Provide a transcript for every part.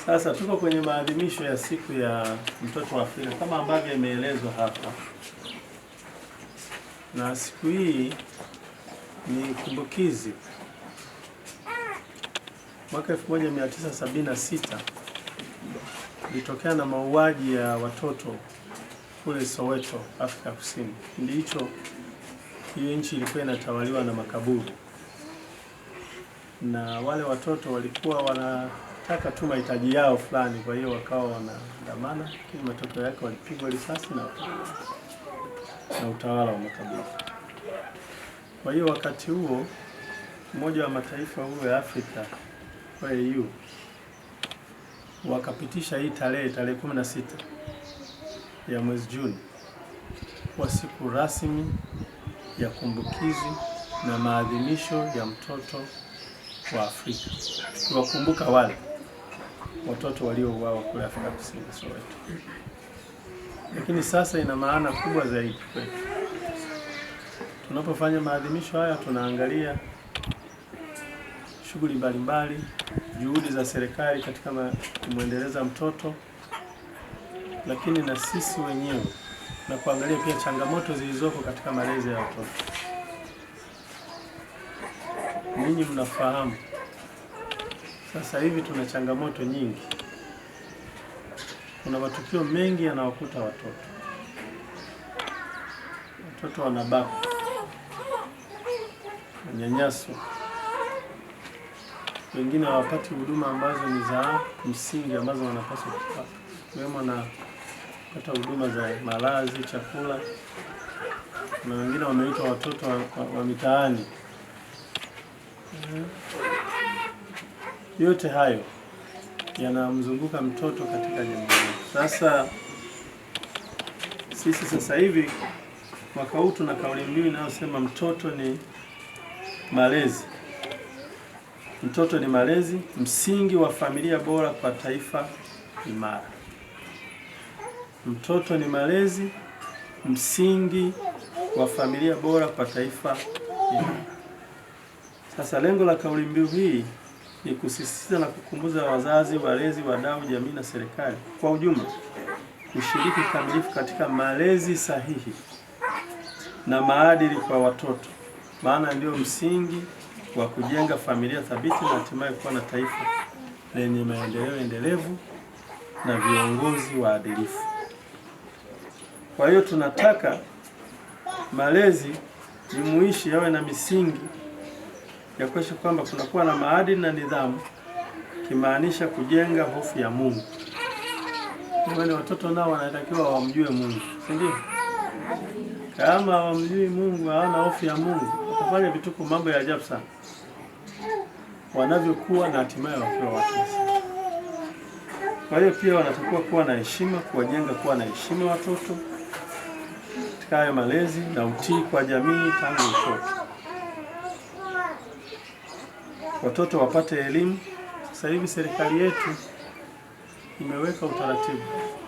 Sasa tuko kwenye maadhimisho ya siku ya mtoto wa Afrika kama ambavyo imeelezwa hapa, na siku hii ni kumbukizi. Mwaka 1976 ilitokea na mauaji ya watoto kule Soweto, Afrika Kusini. Kipindi hicho hiyo nchi ilikuwa inatawaliwa na makaburu, na wale watoto walikuwa wanataka tu mahitaji yao fulani, kwa hiyo wakawa wanaandamana, lakini matokeo yake walipigwa risasi na utawala wa makaburu. Kwa hiyo wakati huo Umoja wa Mataifa huo ya Afrika kwa EU wakapitisha hii tarehe 16 ya mwezi Juni kwa siku rasmi ya kumbukizi na maadhimisho ya mtoto wa Afrika, tuwakumbuka wale watoto waliouawa kule Afrika Kusini Soweto. Lakini sasa ina maana kubwa zaidi kwetu. Tunapofanya maadhimisho haya, tunaangalia shughuli mbalimbali, juhudi za serikali katika kumwendeleza mtoto, lakini na sisi wenyewe, na kuangalia pia changamoto zilizoko katika malezi ya watoto. Ninyi mnafahamu sasa hivi tuna changamoto nyingi. Kuna matukio mengi yanawakuta watoto. Watoto wanabakwa, wanyanyaswa, wengine hawapati huduma ambazo ni za msingi ambazo wanapaswa kupata. Wema na kupata huduma za malazi, chakula, na wengine wameitwa watoto wa mitaani. Yote hayo yanamzunguka mtoto katika jamii. Sasa sisi sasa hivi mwaka huu tuna kauli mbiu inayosema mtoto ni malezi. Mtoto ni malezi, msingi wa familia bora kwa taifa imara. Mtoto ni malezi, msingi wa familia bora kwa taifa imara. Sasa lengo la kauli mbiu hii ni kusisitiza na kukumbusha wazazi, walezi, wadau, jamii na serikali kwa ujumla kushiriki kamilifu katika malezi sahihi na maadili kwa watoto, maana ndio msingi wa kujenga familia thabiti na hatimaye kuwa na taifa lenye maendeleo endelevu na viongozi waadilifu. Kwa hiyo tunataka malezi jumuishi yawe na misingi ya kuhakikisha kwamba kunakuwa na maadili na nidhamu, kimaanisha kujenga hofu ya Mungu. Wale watoto nao wanatakiwa wamjue Mungu, si ndio? Kama hawamjui Mungu, hawana hofu ya Mungu, watafanya vituko, mambo ya ajabu sana wanavyokuwa na hatimaye wakiwa watu. Kwa hiyo pia wanatakiwa kuwa na heshima, kuwajenga kuwa na heshima watoto katika hayo malezi na utii kwa jamii tangu utoto. Watoto wapate elimu. Sasa hivi serikali yetu imeweka utaratibu.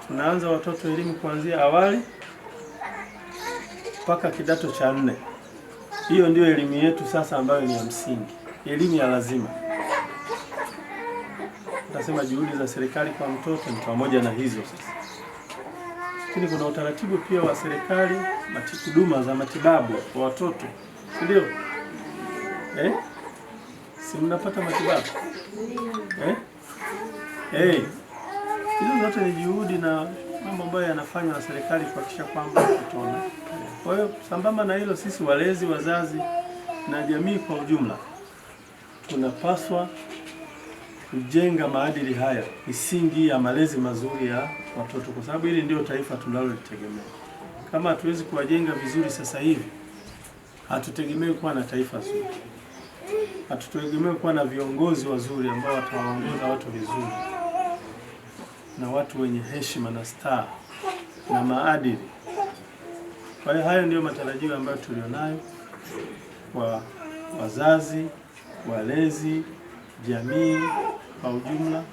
Tunaanza watoto elimu kuanzia awali mpaka kidato cha 4. Hiyo ndio elimu yetu sasa ambayo ni ya msingi, elimu ya lazima. Tunasema juhudi za serikali kwa mtoto ni pamoja na hizo sasa. Lakini kuna utaratibu pia wa serikali, huduma za matibabu kwa watoto, si ndio? Si mnapata matibabu? Hizo zote ni juhudi na mambo ambayo yanafanywa na serikali kuhakikisha kwamba tutaona. Kwa hiyo sambamba na hilo, sisi walezi, wazazi na jamii kwa ujumla tunapaswa kujenga maadili haya, misingi ya malezi mazuri ya watoto, kwa sababu hili ndio taifa tunalolitegemea. Kama hatuwezi kuwajenga vizuri sasa hivi, hatutegemei kuwa na taifa zuri. Hatutegemei kuwa na viongozi wazuri ambao watawaongoza watu vizuri na watu wenye heshima na staha na maadili. Kwa hiyo hayo ndio matarajio ambayo tulionayo kwa wazazi, walezi, jamii kwa ujumla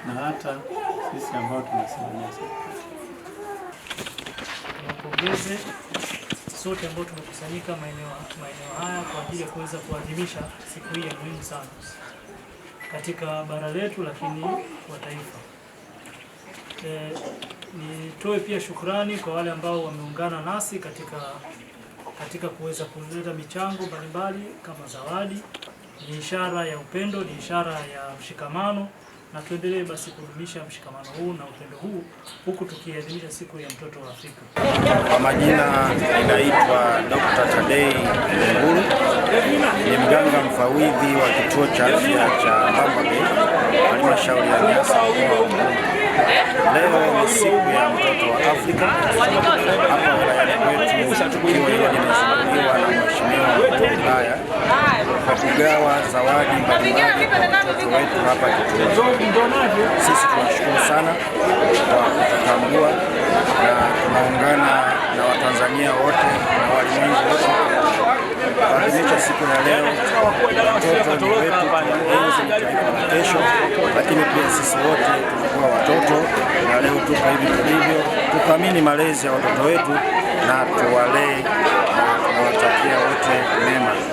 na hata sisi ambao tunasimamia serikali. Tunapongeze sote ambao tumekusanyika maeneo haya kwa ajili ya kuweza kuadhimisha siku hii muhimu sana. katika bara letu, lakini kwa taifa. Nitoe pia shukrani kwa wale ambao wameungana nasi katika kuweza kuleta michango mbalimbali kama zawadi. Ni ishara ya upendo, ni ishara ya mshikamano, na tuendelee basi kudumisha mshikamano huu na upendo huu huku tukiadhimisha siku ya mtoto wa Afrika. Kwa majina ninaitwa Dr. Tadei Nguru, ni mganga mfawidhi wa kituo cha afya cha Mbamba Bay, halmashauri ya Nyasa, mkoa wa Ruvuma. Leo ni siku ya mtoto wa Afrika hapa wilayani kwetu, tukio hilo limesimamiwa na Mheshimiwa Mkuu wa Wilaya kwa kugawa zawadi mbalimbali kwa watoto wetu hapa kituoni. Sisi tunashukuru sana kwa kututambua na tunaungana na Watanzania wote na walimwengu wote kuadhimisha siku ya leo. Watoto ni wetu, tunaenzi taifa la kesho, lakini pia sisi wote tulikuwa watoto na leo tupo hivi tulivyo. Tuthamini malezi ya watoto wetu na tuwalee